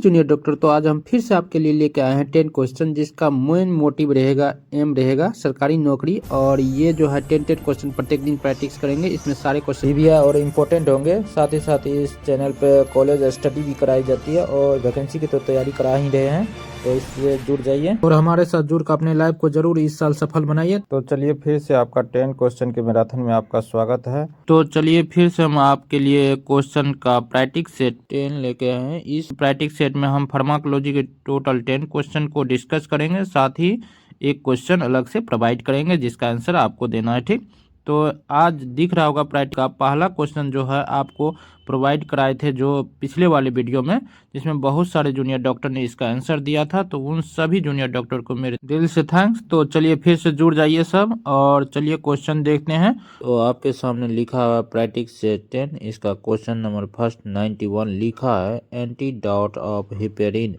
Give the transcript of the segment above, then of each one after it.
Junior doctor. तो आज हम फिर से आपके लिए लेके आए हैं 10 क्वेश्चन जिसका मेन मोटिव रहेगा, एम रहेगा सरकारी नौकरी। और ये जो है 10 क्वेश्चन प्रत्येक दिन प्रैक्टिस करेंगे। इसमें सारे क्वेश्चन भी और इम्पोर्टेंट होंगे। साथ ही इस चैनल पे कॉलेज स्टडी भी कराई जाती है और वैकेंसी की तो तैयारी करा ही रहे हैं। तो इससे जुड़ जाइए और हमारे साथ जुड़ कर अपने लाइफ को जरूर इस साल सफल बनाइए। तो चलिए फिर से आपका 10 क्वेश्चन के मैराथन में आपका स्वागत है। तो चलिए फिर से हम आपके लिए क्वेश्चन का प्रैक्टिस सेट 10 लेके आए हैं। इस प्रैक्टिस सेट में हम फार्माकोलॉजी के टोटल 10 क्वेश्चन को डिस्कस करेंगे। साथ ही एक क्वेश्चन अलग से प्रोवाइड करेंगे जिसका आंसर आपको देना है। ठीक, तो आज दिख रहा होगा प्रैक्टिस का पहला क्वेश्चन जो है आपको प्रोवाइड कराए थे जो पिछले वाले वीडियो में, जिसमें बहुत सारे जूनियर डॉक्टर ने इसका आंसर दिया था। तो उन सभी जूनियर डॉक्टर को मेरे दिल से थैंक्स। तो चलिए फिर से जुड़ जाइए सब और चलिए क्वेश्चन देखते हैं। तो आपके सामने लिखा हुआ प्रैक्टिस सेट 10, इसका क्वेश्चन नंबर फर्स्ट 91 लिखा है, antidote of heparin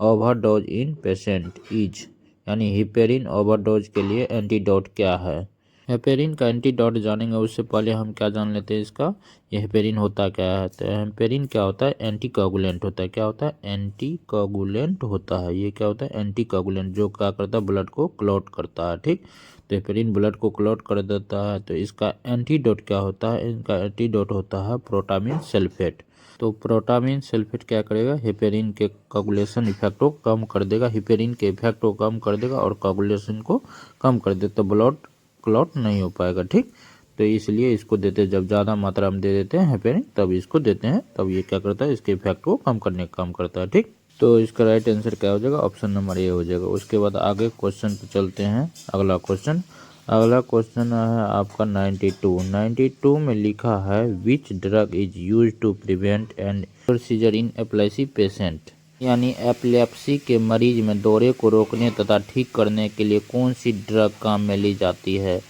overdose in patient is, यानी हिपेरिन ओवरडोज के लिए एंटीडोट क्या है। हेपेरिन का एंटीडोट जानेंगे उससे पहले हम क्या जान लेते हैं इसका, ये हेपेरिन होता क्या है। तो हेपेरिन क्या होता है, एंटीकोगुलेंट होता है। क्या होता है, एंटीकोगुलेंट होता है। ये क्या होता है, एंटीकोगुलेंट, जो क्या करता है, ब्लड को क्लॉट करता है। ठीक, तो हेपेरिन ब्लड को क्लॉट कर देता है। तो इसका एंटीडोट क्या होता है, इनका एंटीडोट होता है प्रोटामिन सल्फेट। तो प्रोटामिन सल्फेट क्या करेगा, हेपेरिन के कोगुलेशन इफेक्ट को कम कर देगा, हिपेरिन के इफेक्ट को कम कर देगा और कोगुलेशन को कम कर देगा। तो ब्लड क्लॉट नहीं हो पाएगा। ठीक, तो इसलिए इसको देते हैं, जब ज़्यादा मात्रा में दे देते हैं हेपेरिन तब इसको देते हैं, तब ये क्या करता है, इसके इफेक्ट को कम करने का काम करता है। ठीक, तो इसका राइट आंसर क्या हो जाएगा, ऑप्शन नंबर ए हो जाएगा। उसके बाद आगे क्वेश्चन पे चलते हैं। अगला क्वेश्चन है आपका 92 में लिखा है, which drug is use to prevent and seizure in epilepsy patient, यानी एपिलेप्सी के मरीज में दौरे को रोकने तथा ठीक करने के लिए कौन सी ड्रग काम में ली जाती है।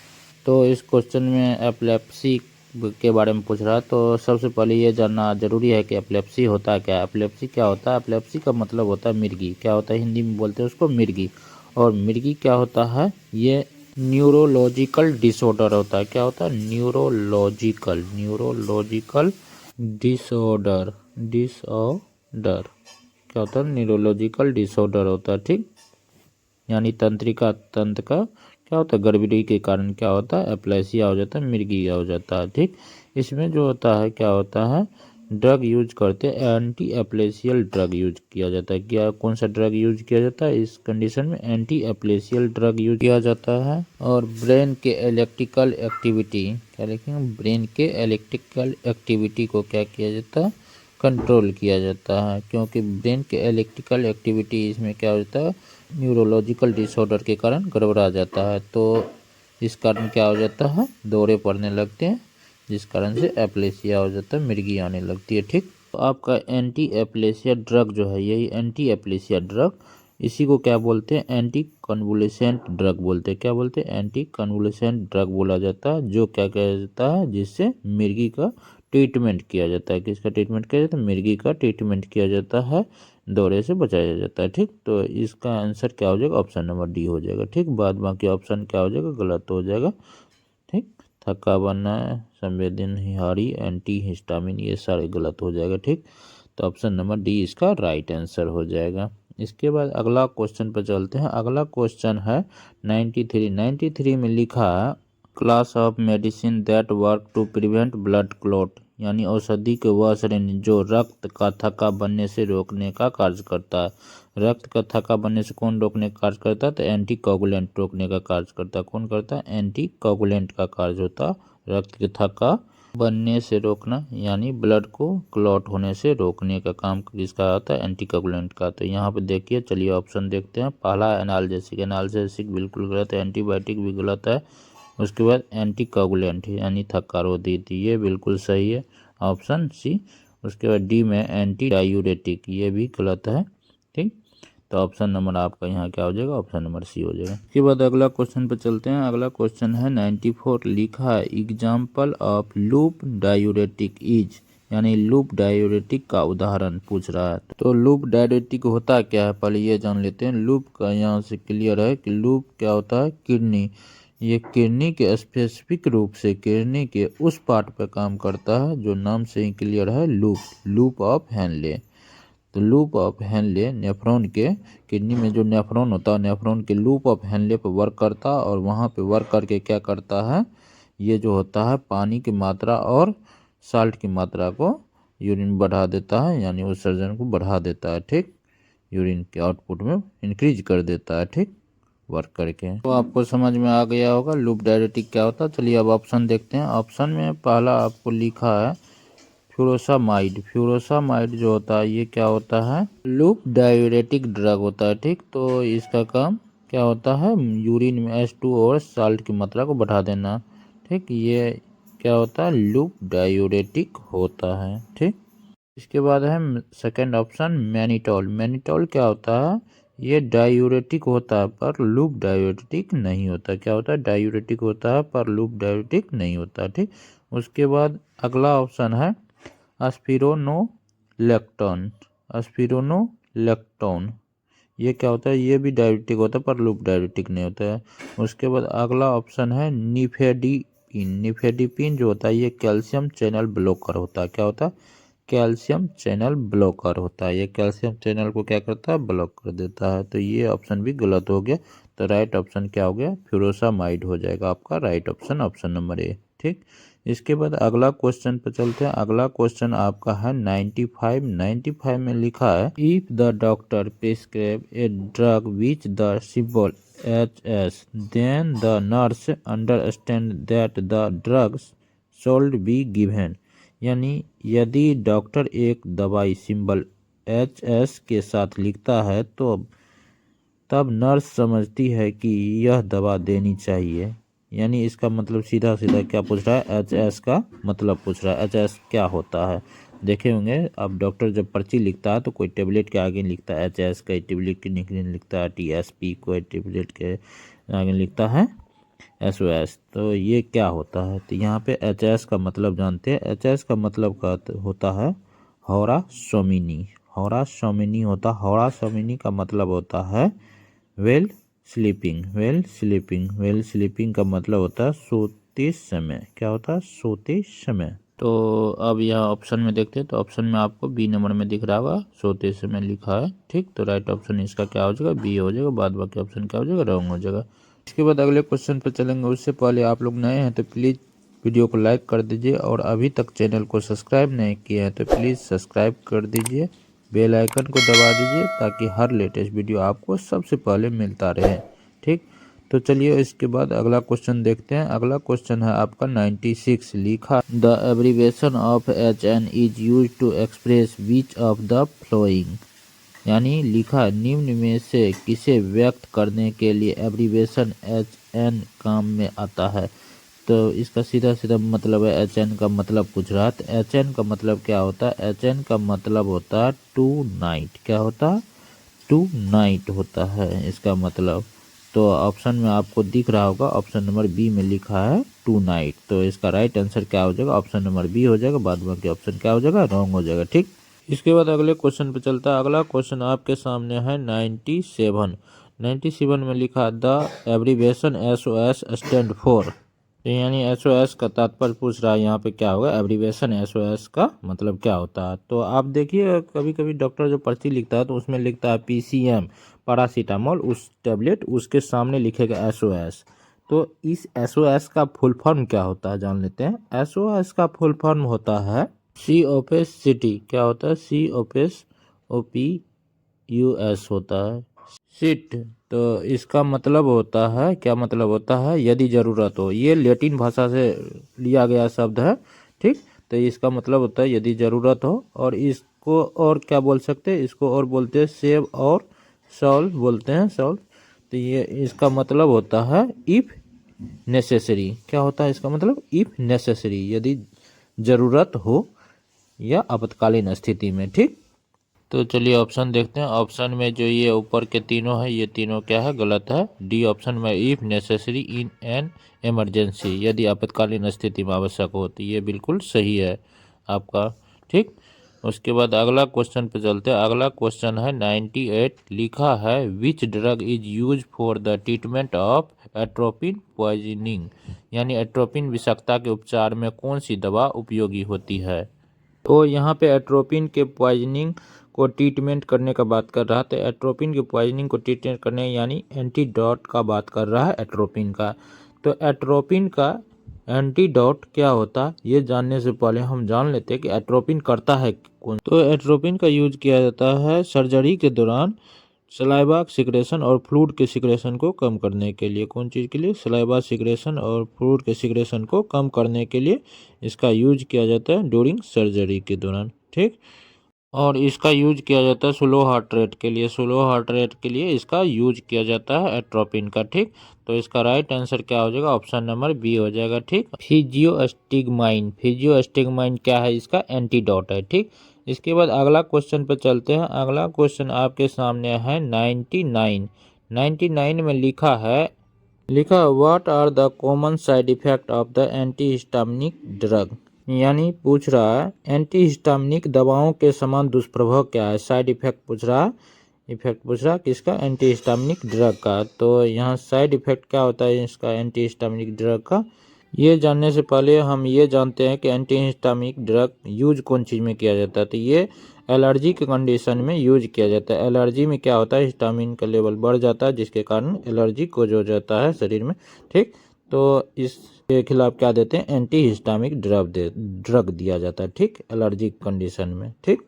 तो इस क्वेश्चन में एपिलेप्सी के बारे में पूछ रहा है। तो सबसे पहले ये जानना जरूरी है कि एपिलेप्सी होता है क्या। एपिलेप्सी क्या होता है, एपिलेप्सी का मतलब होता है मिर्गी। क्या होता है, हिंदी में बोलते हैं उसको मिर्गी। और मिर्गी क्या होता है, ये न्यूरोलॉजिकल डिसऑर्डर होता है। क्या होता है, न्यूरोलॉजिकल डिसऑर्डर क्या होता है, न्यूरोलॉजिकल डिसऑर्डर होता है। ठीक, यानी तंत्रिका तंत्र का क्या होता है, गड़बड़ी के कारण क्या होता है, एप्लेसिया हो जाता है, मिर्गिया हो जाता है। ठीक, इसमें जो होता है क्या होता है, ड्रग यूज करते हैं, एंटी एप्लेसियल ड्रग यूज किया जाता है। क्या, कौन सा ड्रग यूज किया जाता है इस कंडीशन में, एंटी एप्लेसियल ड्रग यूज किया जाता है। और ब्रेन के इलेक्ट्रिकल एक्टिविटी, क्या लिखेंगे, ब्रेन के इलेक्ट्रिकल एक्टिविटी को क्या किया जाता है, कंट्रोल किया जाता है। क्योंकि ब्रेन के इलेक्ट्रिकल एक्टिविटी इसमें क्या होता है, न्यूरोलॉजिकल डिसऑर्डर के कारण गड़बड़ा जाता है। तो इस कारण क्या हो जाता है, दौरे पड़ने लगते हैं, जिस कारण से एप्लेसिया हो जाता है, मिर्गी आने लगती है। ठीक, तो आपका एंटी एप्लेसिया ड्रग जो है, यही एंटी एप्लेसिया ड्रग, इसी को क्या बोलते हैं, एंटी कन्वुलेसेंट ड्रग बोलते हैं। क्या बोलते हैं, एंटी कन्वुलेसेंट ड्रग बोला जाता है। जो क्या किया जाता है, जिससे मिर्गी का ट्रीटमेंट किया जाता है। किसका ट्रीटमेंट किया जाता है, मिर्गी का ट्रीटमेंट किया जाता है, दौरे से बचाया जाता है। ठीक, तो इसका आंसर क्या हो जाएगा, ऑप्शन नंबर डी हो जाएगा। ठीक, बाद बाकी ऑप्शन क्या हो जाएगा, गलत हो जाएगा। ठीक, थक्का बनना, संवेदनहारी, एंटी हिस्टामिन, ये सारे गलत हो जाएगा। ठीक, तो ऑप्शन नंबर डी इसका राइट आंसर हो जाएगा। इसके बाद अगला क्वेश्चन पर चलते हैं। अगला क्वेश्चन है 93 में लिखा है, class of medicine that work to prevent blood clot, यानी औषधि के वह श्रेणी जो रक्त का थक्का बनने से रोकने का कार्य करता है। रक्त का थक्का बनने से कौन रोकने का कार्य करता है, तो एंटी कोगुलेंट रोकने का कार्य करता है। कौन करता है, एंटी कोगुलेंट का कार्य होता है रक्त के थक्का बनने से रोकना, यानी ब्लड को क्लॉट होने से रोकने का काम किसका होता है, एंटी कोगुलेंट का। तो यहाँ पे देखिए, चलिए ऑप्शन देखते हैं। पहला एनाल्जेसिक बिल्कुल गलत है, एंटीबायोटिक भी गलत है। उसके बाद एंटी कोगुलेंट यानी थक्का रोधी थी, ये बिल्कुल सही है, ऑप्शन सी। उसके बाद डी में एंटी डायूरेटिक, ये भी गलत है। ठीक, तो ऑप्शन नंबर आपका यहाँ क्या हो जाएगा, ऑप्शन नंबर सी हो जाएगा। इसके बाद अगला क्वेश्चन पे चलते हैं। अगला क्वेश्चन है 94 लिखा है, example of loop diuretic is, यानी लूप डायूरेटिक का उदाहरण पूछ रहा है। तो लूप डायूरेटिक होता क्या है, पहले ये जान लेते हैं। लूप का यहाँ से क्लियर है कि लूप क्या होता है, किडनी। ये किडनी के स्पेसिफिक रूप से किडनी के उस पार्ट पे काम करता है जो नाम से ही क्लियर है, लूप ऑफ हेनले। तो लूप ऑफ हेनले नेफ्रॉन के किडनी में जो नेफ्रॉन होता है नेफ्रॉन के लूप ऑफ हेनले पर वर्क करता है और वहाँ पे वर्क करके क्या करता है, ये जो होता है पानी की मात्रा और साल्ट की मात्रा को यूरिन बढ़ा देता है, यानी उत्सर्जन को बढ़ा देता है। ठीक, यूरिन के आउटपुट में इंक्रीज कर देता है। ठीक, वर्क करके। तो आपको समझ में आ गया होगा लूप डायरेटिक क्या होता है। चलिए अब ऑप्शन देखते हैं। ऑप्शन में पहला आपको लिखा है फ्यूरोसामाइड। फ्यूरोसामाइड जो होता है ये क्या होता है, लूप डायरेटिक ड्रग होता है। ठीक, तो इसका काम क्या होता है, यूरिन में H2 और साल्ट की मात्रा को बढ़ा देना। ठीक, ये क्या होता है, लूप डायरेटिक होता है। ठीक, इसके बाद है सेकंड ऑप्शन मैनिटोल। मैनिटोल क्या होता है, ये डायूरेटिक होता है पर लूप डायूरेटिक नहीं होता। क्या होता है, डायूरेटिक होता है पर लूप डायूरेटिक नहीं होता। ठीक, उसके बाद अगला ऑप्शन है एस्पिरोनोलेक्टोन। एस्पिरोनोलेक्टोन ये क्या होता है, ये भी डायरेटिक होता है पर लूप डायरेटिक नहीं होता है। उसके बाद अगला ऑप्शन है निफेडिपिन। निफेडिपिन जो होता है ये कैल्शियम चैनल ब्लॉकर होता है। क्या होता है, कैल्शियम चैनल ब्लॉकर होता है। ये कैल्शियम चैनल को क्या करता है, ब्लॉक कर देता है। तो ये ऑप्शन भी गलत हो गया। तो राइट ऑप्शन क्या हो गया, फ्यूरोसामाइड हो जाएगा आपका right option, option number A. ठीक, इसके बाद अगला क्वेश्चन पर चलते हैं। अगला क्वेश्चन आपका है 95। 95 में लिखा है if the doctor prescribe a drug which the symbol HS then the nurse understand that the drugs should be given। यानी यदि डॉक्टर एक दवाई सिंबल HS के साथ लिखता है तो तब नर्स समझती है कि यह दवा देनी चाहिए। यानी इसका मतलब सीधा सीधा क्या पूछ रहा है, HS का मतलब पूछ रहा है। HS क्या होता है, देखे होंगे अब डॉक्टर जब पर्ची लिखता है तो कोई टेबलेट के आगे लिखता है HS, कोई टेबलेट के नीचे लिखता है TSP, कोई टेबलेट के आगे लिखता है SOS। तो ये क्या होता है, तो यहाँ पे HS का मतलब जानते हैं। HS का मतलब का होता है हौरा सोमिनी। हौरा सोमिनी होता, हौरा सोमिनी का मतलब होता है well sleeping. Well sleeping, well sleeping का मतलब होता है सोते समय। क्या होता है, सोते समय। तो अब यह ऑप्शन में देखते हैं। तो ऑप्शन में आपको बी नंबर में दिख रहा होगा सोते समय लिखा है। ठीक, तो राइट ऑप्शन इसका क्या हो जाएगा, बी हो जाएगा। बाद बाकी ऑप्शन क्या हो जाएगा, रॉन्ग हो जाएगा। इसके बाद अगले क्वेश्चन पर चलेंगे। उससे पहले आप लोग नए हैं तो प्लीज़ वीडियो को लाइक कर दीजिए और अभी तक चैनल को सब्सक्राइब नहीं किया है तो प्लीज़ सब्सक्राइब कर दीजिए, बेल आइकन को दबा दीजिए ताकि हर लेटेस्ट वीडियो आपको सबसे पहले मिलता रहे। ठीक, तो चलिए इसके बाद अगला क्वेश्चन देखते हैं। अगला क्वेश्चन है आपका 96। लिखा the abbreviation of HN is use to express which of the following. यानी लिखा निम्न में से किसे व्यक्त करने के लिए एब्रीवेशन HN काम में आता है। तो इसका सीधा सीधा मतलब है HN का मतलब पूछ रहा है। तो HN का मतलब क्या होता है, HN का मतलब होता है टू नाइट। क्या होता है, टू नाइट होता है इसका मतलब। तो ऑप्शन में आपको दिख रहा होगा ऑप्शन नंबर बी में लिखा है टू नाइट। तो इसका राइट आंसर क्या हो जाएगा, ऑप्शन नंबर बी हो जाएगा। बाद बाकी ऑप्शन क्या हो जाएगा, रॉन्ग हो जाएगा। ठीक, इसके बाद अगले क्वेश्चन पे चलता है। अगला क्वेश्चन आपके सामने है 97। 97 में लिखा the abbreviation SOS stand for. तो यानी SOS का तात्पर्य पूछ रहा है यहाँ पे क्या होगा, एब्रीवेशन SOS का मतलब क्या होता है। तो आप देखिए कभी कभी डॉक्टर जो पर्ची लिखता है तो उसमें लिखता है PCM पैरासीटामोल, उस टेबलेट उसके सामने लिखेगा SOS। तो इस SOS का फुल फॉर्म क्या होता है जान लेते हैं। SOS का फुल फॉर्म होता है COPS सिटी। क्या होता है, COPS होता है सिट। तो इसका मतलब होता है, क्या मतलब होता है, यदि ज़रूरत हो। ये लैटिन भाषा से लिया गया शब्द है। ठीक, तो इसका मतलब होता है यदि ज़रूरत हो। और इसको और क्या बोल सकते हैं, इसको और बोलते हैं सेव और सॉल्व बोलते हैं, सॉल्व। तो ये इसका मतलब होता है इफ़ नेसेसरी। क्या होता है इसका मतलब, इफ़ नेसेसरी, यदि ज़रूरत हो या आपातकालीन स्थिति में। ठीक, तो चलिए ऑप्शन देखते हैं। ऑप्शन में जो ये ऊपर के तीनों है ये तीनों क्या है, गलत है। डी ऑप्शन में if necessary in an emergency, यदि आपातकालीन स्थिति में आवश्यक हो, तो ये बिल्कुल सही है आपका। ठीक, उसके बाद अगला क्वेश्चन पे चलते हैं। अगला क्वेश्चन है 98। लिखा है which drug is use for the treatment of atropine poisoning. यानी एट्रोपिन विषाक्तता के उपचार में कौन सी दवा उपयोगी होती है। तो यहाँ पे एट्रोपिन के पॉइजनिंग को ट्रीटमेंट करने का बात कर रहा है, तो एट्रोपिन की पॉइजनिंग को ट्रीटमेंट करने यानी एंटीडोट का बात कर रहा है एट्रोपिन का। तो एट्रोपिन का एंटीडोट क्या होता है ये जानने से पहले हम जान लेते हैं कि एट्रोपिन करता है कौन। तो एट्रोपिन का यूज किया जाता है सर्जरी के दौरान सलाइवा सिक्रेशन और फ्लूइड के सिक्रेशन को कम करने के लिए। कौन चीज़ के लिए? सलाइवा सिक्रेशन और फ्लूइड के सिक्रेशन को कम करने के लिए इसका यूज किया जाता है ड्यूरिंग सर्जरी के दौरान, ठीक। और इसका यूज किया जाता है स्लो हार्ट रेट के लिए। स्लो हार्ट रेट के लिए इसका यूज किया जाता है एट्रोपिन का, ठीक। तो इसका राइट आंसर क्या हो जाएगा? ऑप्शन नंबर बी हो जाएगा, ठीक। फिजियोस्टिग्माइन, फिजियोस्टिग्माइन क्या है? इसका एंटीडोट है, ठीक। इसके बाद अगला क्वेश्चन पे चलते हैं। अगला क्वेश्चन आपके सामने है 99 में लिखा what are the common side effect of the antihistaminic drug, यानी पूछ रहा है एंटीहिस्टामिनिक दवाओं के समान दुष्प्रभाव क्या है। साइड इफेक्ट पूछ रहा है, इफेक्ट पूछ रहा है किसका? एंटीहिस्टामिनिक ड्रग का। तो यहाँ साइड इफेक्ट क्या होता है इसका एंटीहिस्टामिनिक ड्रग का, ये जानने से पहले हम ये जानते हैं कि एंटीहिस्टामिनिक ड्रग यूज कौन चीज़ में किया जाता है। तो ये एलर्जी के कंडीशन में यूज किया जाता है। एलर्जी में क्या होता है? हिस्टामिन का लेवल बढ़ जाता है जिसके कारण एलर्जी कोज हो जाता है शरीर में, ठीक। तो इसके खिलाफ क्या देते हैं? एंटीहिस्टामिक ड्रग दिया जाता है, ठीक, एलर्जी कंडीशन में, ठीक।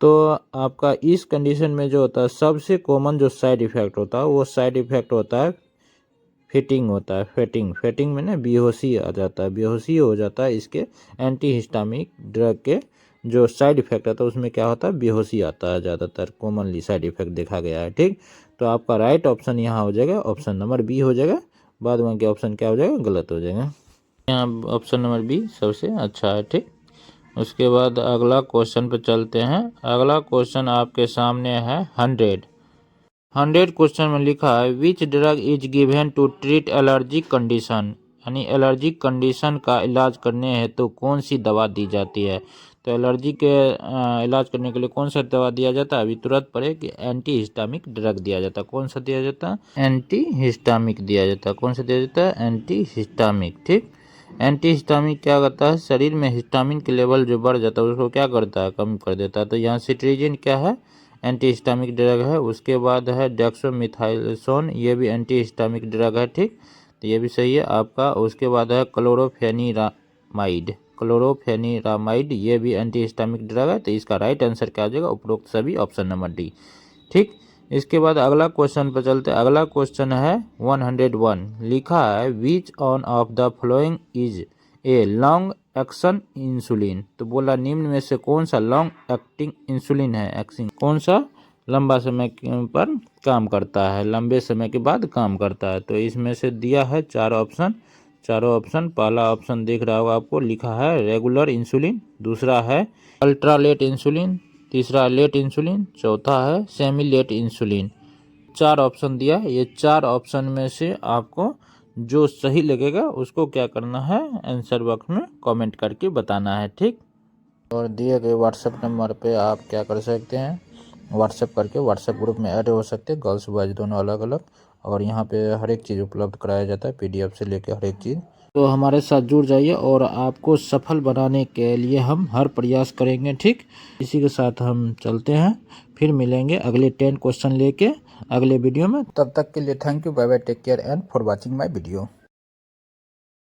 तो आपका इस कंडीशन में जो होता है सबसे कॉमन जो साइड इफेक्ट होता है वो साइड इफेक्ट होता है फेटिंग होता है। फेटिंग में ना बेहोशी आ जाता है, बेहोशी हो जाता है। इसके एंटीहिस्टामिक ड्रग के जो साइड इफेक्ट आता है उसमें क्या होता है? बेहोशी आता है, ज़्यादातर कॉमनली साइड इफेक्ट देखा गया है, ठीक। तो आपका राइट ऑप्शन यहाँ हो जाएगा, ऑप्शन नंबर बी हो जाएगा। बाद में क्या ऑप्शन क्या हो जाएगा? गलत हो जाएगा। यहाँ ऑप्शन नंबर बी सबसे अच्छा है, ठीक। उसके बाद अगला क्वेश्चन पे चलते हैं। अगला क्वेश्चन आपके सामने है 100 क्वेश्चन में लिखा है which drug is given to treat allergic condition, यानी एलर्जिक कंडीशन का इलाज करने हेतु तो कौन सी दवा दी जाती है। तो एलर्जी के इलाज करने के लिए कौन सा दवा दिया जाता है? अभी तुरंत पढ़े कि एंटीहिस्टामिक ड्रग दिया जाता है। कौन सा दिया जाता है? एंटीहिस्टामिक दिया जाता है। कौन सा दिया जाता है? एंटीहिस्टामिक, ठीक। एंटीहिस्टामिक क्या करता है? शरीर में हिस्टामिन के लेवल जो बढ़ जाता है उसको क्या करता है? कम कर देता है। तो यहाँ सिट्रीजिन क्या है? एंटीहिस्टामिक ड्रग है। उसके बाद है डेक्सोमिथाइलसोन, ये भी एंटीहिस्टामिक ड्रग है, ठीक। तो ये भी सही है आपका। उसके बाद है क्लोरोफेनिरामाइड, ये भी एंटीहिस्टामिक ड्रग है। तो इसका राइट आंसर क्या आ जाएगा? उपरोक्त सभी, ऑप्शन नंबर डी, ठीक। इसके बाद अगला क्वेश्चन पर चलते हैं। अगला क्वेश्चन है 101, लिखा है which one of the following is a long action insulin. तो बोला निम्न में से कौन सा लॉन्ग एक्टिंग इंसुलिन है? एक्शन कौन सा लंबा समय पर काम करता है, लंबे समय के बाद काम करता है। तो इसमें से दिया है चारों ऑप्शन। पहला ऑप्शन देख रहा होगा आपको, लिखा है रेगुलर इंसुलिन, दूसरा है अल्ट्रा लेट इंसुलिन, तीसरा लेट इंसुलिन, चौथा है सेमी लेट इंसुलिन। 4 ऑप्शन दिया है। ये 4 ऑप्शन में से आपको जो सही लगेगा उसको क्या करना है? आंसर बॉक्स में कमेंट करके बताना है, ठीक। और दिए गए व्हाट्सएप नंबर पे आप क्या कर सकते हैं? व्हाट्सएप करके व्हाट्सएप ग्रुप में ऐड हो सकते हैं, गर्ल्स बॉयज़ दोनों अलग अलग। और यहाँ पे हर एक चीज़ उपलब्ध कराया जाता है, PDF से लेकर हर एक चीज़। तो हमारे साथ जुड़ जाइए और आपको सफल बनाने के लिए हम हर प्रयास करेंगे, ठीक। इसी के साथ हम चलते हैं, फिर मिलेंगे अगले 10 क्वेश्चन लेके अगले वीडियो में। तब तक के लिए thank you, bye bye, take care and for watching my video.